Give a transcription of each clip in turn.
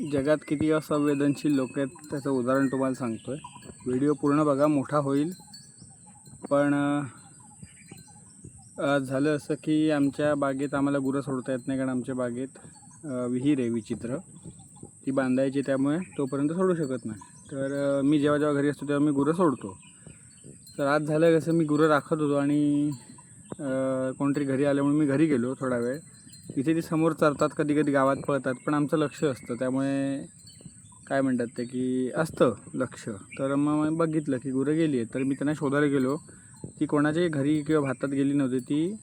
जगात किती असंवेदनशील लोक आहेत त्याचं उदाहरण तुम्हाला सांगतोय. व्हिडिओ पूर्ण बघा, मोठा होईल. पण आज झालं असं की आमच्या बागेत आम्हाला गुरं सोडता येत नाही, कारण आमच्या बागेत विहीर आहे विचित्र, ती बांधायची, त्यामुळे तोपर्यंत सोडू शकत नाही. तर मी जेव्हा जेव्हा घरी असतो तेव्हा मी गुरं सोडतो. तर आज झालं कसं, मी गुरं राखत होतो आणि कोणतरी घरी आल्यामुळे मी घरी गेलो थोडा वेळ. इथे ती समोर चरतात, कधी कधी गावात पळतात, पण आमचं लक्ष असतं, त्यामुळे काय म्हणतात ते की असतं लक्ष. तर मग बघितलं की गुरं गेली आहेत, तर मी त्यांना शोधायला गेलो. ती कोणाच्याही घरी किंवा भातात गेली नव्हती, ती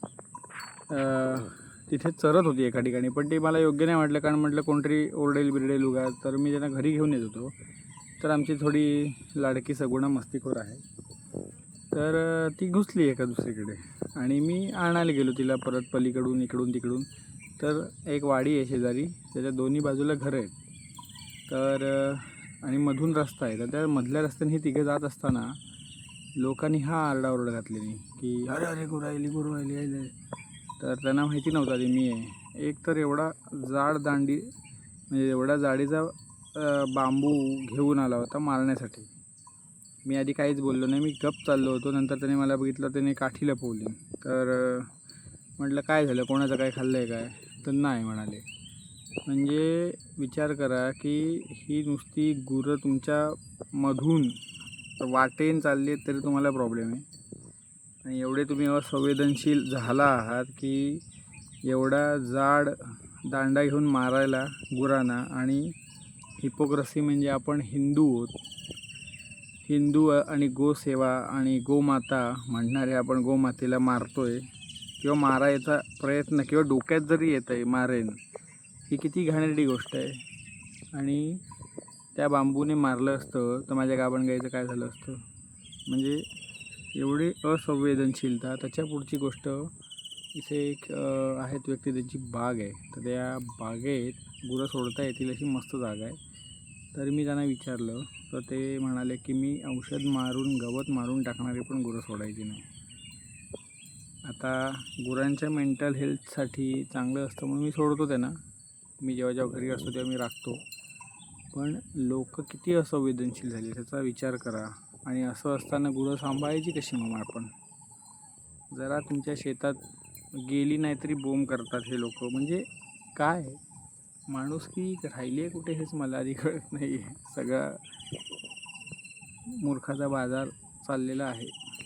तिथे चरत होती एका ठिकाणी. पण ते मला योग्य नाही वाटलं, कारण म्हटलं कोणतरी ओरडेल बिरडेल उगा, तर मी त्यांना घरी घेऊन येत होतो. तर आमची थोडी लाडकी सगुणा मस्तीखोर आहे, तर ती घुसली एका दुसरीकडे आणि मी आणायला गेलो तिला परत पलीकडून, इकडून तिकडून. तर एक वाडी आहे शेजारी, त्याच्या दोन्ही बाजूला घरं आहेत. तर आणि मधून रस्ता आहे. तर त्या मधल्या रस्त्याने ही तिघे जात असताना लोकांनी हा आरडाओरडा घातलेली की अरे अरे गुरं राहिली. तर त्यांना माहिती नव्हतं आधी मी आहे. एक तर एवढा जाड दांडी, म्हणजे एवढा जाडीचा बांबू घेऊन आला होता मारण्यासाठी. मी आधी काहीच बोललो नाही, मी गप चाललो होतो. नंतर त्याने मला बघितलं, त्याने काठी लपवली. तर म्हटलं काय झालं, कोणाचं काय खाल्लं आहे काय? तर नाही म्हणाले. म्हणजे विचार करा की ही नुसती गुरं तुमच्या मधून वाटेन चालली आहेत तरी तुम्हाला प्रॉब्लेम आहे. आणि एवढे तुम्ही असंवेदनशील झाला आहात की एवढा जाड दांडा घेऊन मारायला गुरांना. आणि हिपोक्रसी म्हणजे आपण हिंदू आणि गोसेवा आणि गोमाता म्हणणारे आपण गोमातेला मारतोय किंवा मारायचा प्रयत्न, किंवा डोक्यात जरी येतं आहे मारेन, ही किती घाणेरडी गोष्ट आहे. आणि त्या बांबूने मारलं असतं तर माझ्या गाभण गाईचं काय झालं असतं? म्हणजे एवढी असंवेदनशीलता. त्याच्या पुढची गोष्ट, इथे एक आहेत व्यक्ती, त्यांची बाग आहे. तर त्या बागेत गुरं सोडता येतील अशी मस्त जागा आहे. तर मी त्यांना विचारलं, तर ते म्हणाले की मी औषध मारून, गवत मारून टाकणारे पण गुरं सोडायची नाही. आता गुरांच्या मेंटल हेल्थसाठी चांगलं असतं म्हणून मी सोडतो त्यांना. मी जेव्हा जेव्हा घरी असतो तेव्हा मी राखतो. पण लोक किती असंवेदनशील झाली त्याचा विचार करा. आणि असं असताना गुरं सांभाळायची कशी मग आपण? जरा तुमच्या शेतात गेली नाही तरी बोंब करतात हे लोक. म्हणजे काय माणुसकी राहिली आहे कुठे, हेच मला आधी कळत नाही. सगळा मूर्खाचा बाजार चाललेला आहे.